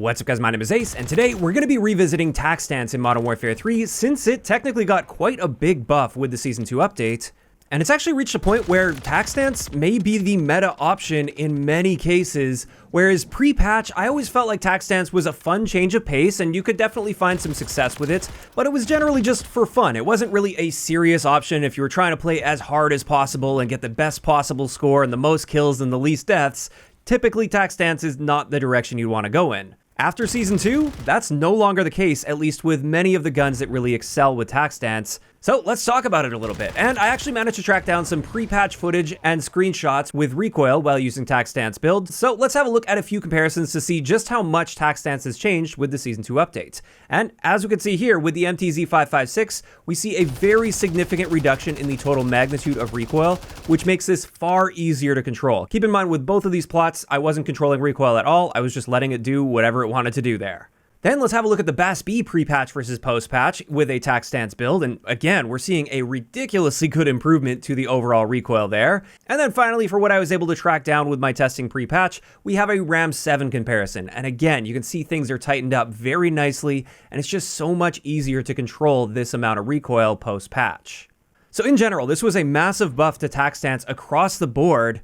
What's up guys, my name is Ace, and today we're going to be revisiting Tac Stance in Modern Warfare 3 since it technically got quite a big buff with the Season 2 update. And it's actually reached a point where Tac Stance may be the meta option in many cases, whereas pre-patch, I always felt like Tac Stance was a fun change of pace and you could definitely find some success with it, but it was generally just for fun. It wasn't really a serious option if you were trying to play as hard as possible and get the best possible score and the most kills and the least deaths. Typically, Tac Stance is not the direction you'd want to go in. After Season 2, that's no longer the case, at least with many of the guns that really excel with Tac Stance. So let's talk about it a little bit. And I actually managed to track down some pre-patch footage and screenshots with Recoil while using Tac Stance build. So let's have a look at a few comparisons to see just how much Tac Stance has changed with the Season 2 update. And as we can see here with the MTZ-556, we see a very significant reduction in the total magnitude of recoil, which makes this far easier to control. Keep in mind with both of these plots, I wasn't controlling recoil at all. I was just letting it do whatever it wanted to do there. Then let's have a look at the BAS-B pre-patch versus post-patch with a Tac Stance build, and again, we're seeing a ridiculously good improvement to the overall recoil there. And then finally, for what I was able to track down with my testing pre-patch, we have a RAM 7 comparison. And again, you can see things are tightened up very nicely, and it's just so much easier to control this amount of recoil post-patch. So in general, this was a massive buff to Tac Stance across the board.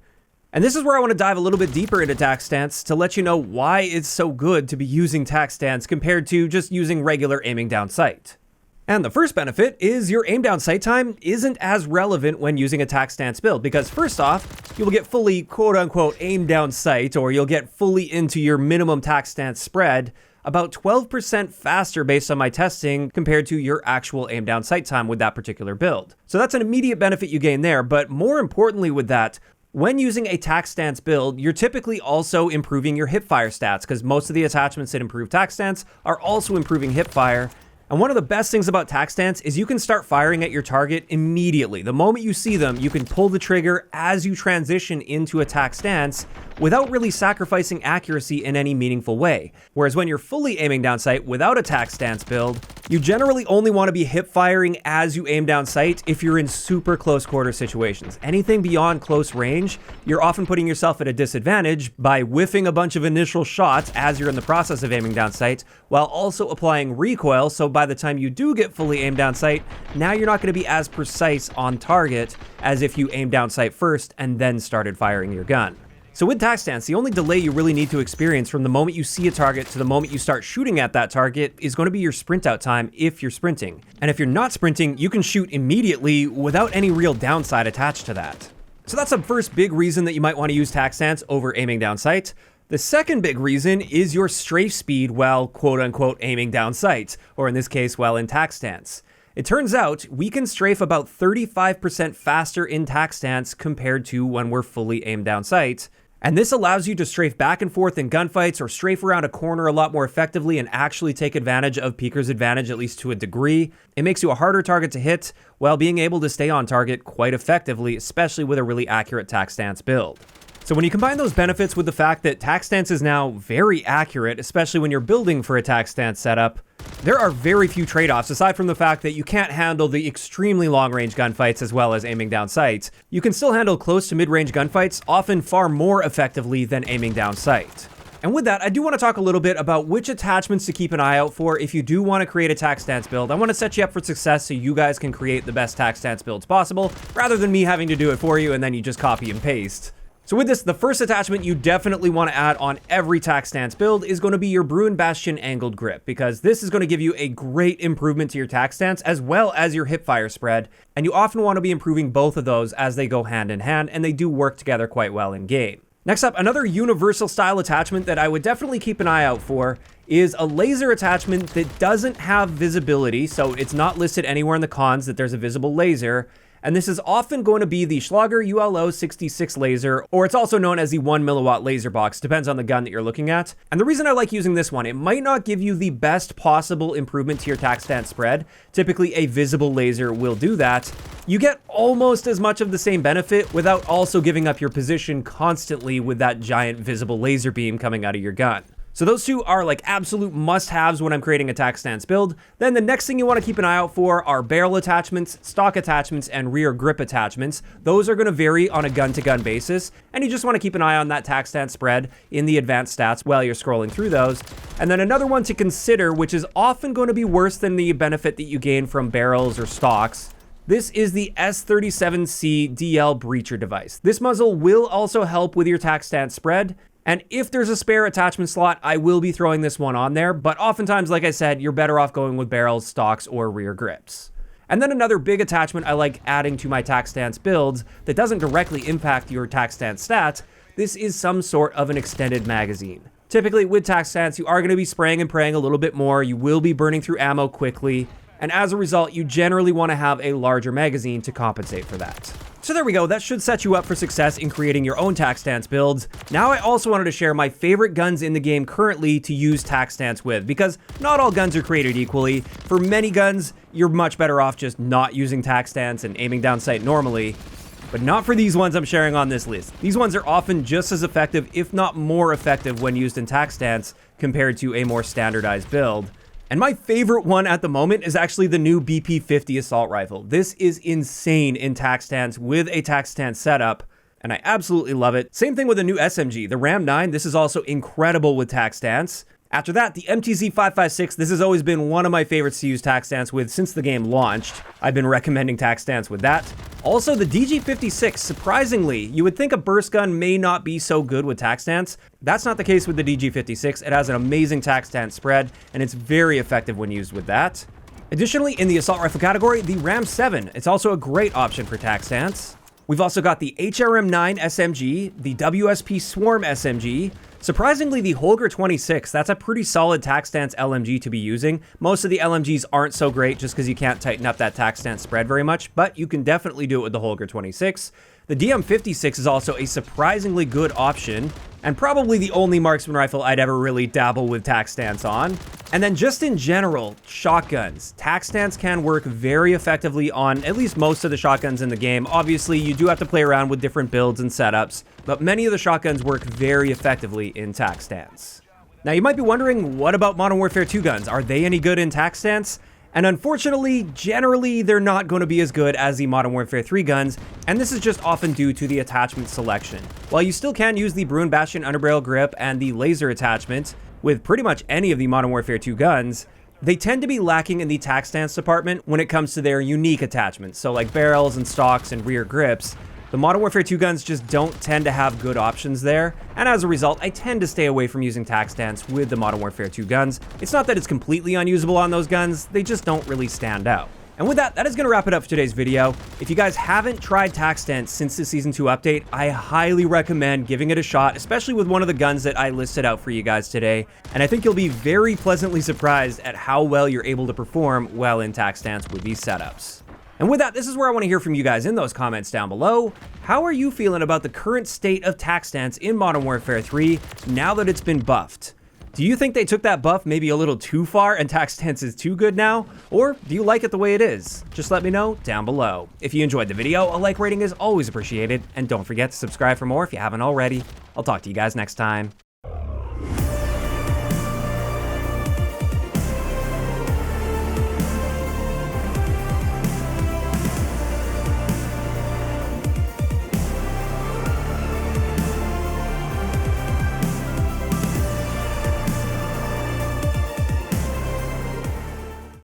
And this is where I want to dive a little bit deeper into Tac Stance to let you know why it's so good to be using Tac Stance compared to just using regular aiming down sight. And the first benefit is your aim down sight time isn't as relevant when using a Tac Stance build, because first off, you'll get fully quote unquote aim down sight, or you'll get fully into your minimum Tac Stance spread about 12% faster based on my testing compared to your actual aim down sight time with that particular build. So that's an immediate benefit you gain there, but more importantly with that, when using a Tac Stance build, you're typically also improving your hipfire stats because most of the attachments that improve Tac Stance are also improving hipfire. And one of the best things about Tac Stance is you can start firing at your target immediately. The moment you see them, you can pull the trigger as you transition into a Tac Stance without really sacrificing accuracy in any meaningful way. Whereas when you're fully aiming down sight without a Tac Stance build, you generally only want to be hip firing as you aim down sight if you're in super close quarter situations. Anything beyond close range, you're often putting yourself at a disadvantage by whiffing a bunch of initial shots as you're in the process of aiming down sight, while also applying recoil, so by the time you do get fully aimed down sight, now you're not going to be as precise on target as if you aim down sight first and then started firing your gun. So with Tac Stance, the only delay you really need to experience from the moment you see a target to the moment you start shooting at that target is going to be your sprint out time if you're sprinting. And if you're not sprinting, you can shoot immediately without any real downside attached to that. So that's the first big reason that you might want to use Tac Stance over aiming down sight. The second big reason is your strafe speed while quote unquote aiming down sight, or in this case, while in Tac Stance. It turns out we can strafe about 35% faster in Tac Stance compared to when we're fully aimed down sight. And this allows you to strafe back and forth in gunfights or strafe around a corner a lot more effectively and actually take advantage of Peeker's advantage, at least to a degree. It makes you a harder target to hit while being able to stay on target quite effectively, especially with a really accurate Tac Stance build. So when you combine those benefits with the fact that Tac Stance is now very accurate, especially when you're building for a Tac Stance setup, there are very few trade-offs aside from the fact that you can't handle the extremely long-range gunfights as well as aiming down sight. You can still handle close to mid-range gunfights often far more effectively than aiming down sight. And with that, I do want to talk a little bit about which attachments to keep an eye out for if you do want to create a Tac Stance build. I want to set you up for success so you guys can create the best Tac Stance builds possible, rather than me having to do it for you and then you just copy and paste. So with this, the first attachment you definitely want to add on every Tac Stance build is going to be your Bruin Bastion angled grip, because this is going to give you a great improvement to your Tac Stance as well as your hipfire spread, and you often want to be improving both of those as they go hand in hand, and they do work together quite well in game. Next up, another universal style attachment that I would definitely keep an eye out for is a laser attachment that doesn't have visibility, so it's not listed anywhere in the cons that there's a visible laser. And this is often going to be the Schlager ULO 66 laser, or it's also known as the 1 milliwatt laser box, depends on the gun that you're looking at. And the reason I like using this one, it might not give you the best possible improvement to your Tac Stance spread. Typically a visible laser will do that. You get almost as much of the same benefit without also giving up your position constantly with that giant visible laser beam coming out of your gun. So those two are like absolute must-haves when I'm creating a Tac Stance build. Then the next thing you want to keep an eye out for are barrel attachments, stock attachments, and rear grip attachments. Those are going to vary on a gun-to-gun basis, and you just want to keep an eye on that Tac Stance spread in the advanced stats while you're scrolling through those. And then another one to consider, which is often going to be worse than the benefit that you gain from barrels or stocks. This is the S37C DL breacher device. This muzzle will also help with your Tac Stance spread. And if there's a spare attachment slot, I will be throwing this one on there, but oftentimes, like I said, you're better off going with barrels, stocks, or rear grips. And then another big attachment I like adding to my Tac Stance builds that doesn't directly impact your Tac Stance stats, this is some sort of an extended magazine. Typically with Tac Stance, you are going to be spraying and praying a little bit more, you will be burning through ammo quickly, and as a result, you generally want to have a larger magazine to compensate for that. So there we go, that should set you up for success in creating your own Tac Stance builds. Now I also wanted to share my favorite guns in the game currently to use Tac Stance with, because not all guns are created equally. For many guns, you're much better off just not using Tac Stance and aiming down sight normally, but not for these ones I'm sharing on this list. These ones are often just as effective, if not more effective, when used in Tac Stance compared to a more standardized build. And my favorite one at the moment is actually the new BP-50 assault rifle. This is insane in Tac Stance with a Tac Stance setup, and I absolutely love it. Same thing with the new SMG, the Ram 9. This is also incredible with Tac Stance. After that, the MTZ-556, this has always been one of my favorites to use Tac Stance with since the game launched. I've been recommending Tac Stance with that. Also, the DG56, surprisingly, you would think a burst gun may not be so good with Tac Stance. That's not the case with the DG56. It has an amazing Tac Stance spread, and it's very effective when used with that. Additionally, in the assault rifle category, the Ram 7. It's also a great option for Tac Stance. We've also got the HRM9 SMG, the WSP Swarm SMG, surprisingly the Holger 26, that's a pretty solid Tac Stance LMG to be using. Most of the LMGs aren't so great just because you can't tighten up that Tac Stance spread very much, but you can definitely do it with the Holger 26. The DM56 is also a surprisingly good option, and probably the only marksman rifle I'd ever really dabble with Tac Stance on. And then just in general, shotguns. Tac Stance can work very effectively on at least most of the shotguns in the game. Obviously, you do have to play around with different builds and setups, but many of the shotguns work very effectively in Tac Stance. Now, you might be wondering, what about Modern Warfare 2 guns? Are they any good in Tac Stance? And unfortunately, generally, they're not going to be as good as the Modern Warfare 3 guns, and this is just often due to the attachment selection. While you still can use the Bruin Bastion underbarrel grip and the laser attachment with pretty much any of the Modern Warfare 2 guns, they tend to be lacking in the Tac Stance department when it comes to their unique attachments, so like barrels and stocks and rear grips. The Modern Warfare 2 guns just don't tend to have good options there, and as a result, I tend to stay away from using Tac Stance with the Modern Warfare 2 guns. It's not that it's completely unusable on those guns, they just don't really stand out. And with that is going to wrap it up for today's video. If you guys haven't tried Tac Stance since the Season 2 update, I highly recommend giving it a shot, especially with one of the guns that I listed out for you guys today. And I think you'll be very pleasantly surprised at how well you're able to perform well in Tac Stance with these setups. And with that, this is where I want to hear from you guys in those comments down below. How are you feeling about the current state of Tac Stance in Modern Warfare 3 now that it's been buffed? Do you think they took that buff maybe a little too far and Tac Stance is too good now? Or do you like it the way it is? Just let me know down below. If you enjoyed the video, a like rating is always appreciated, and don't forget to subscribe for more if you haven't already. I'll talk to you guys next time.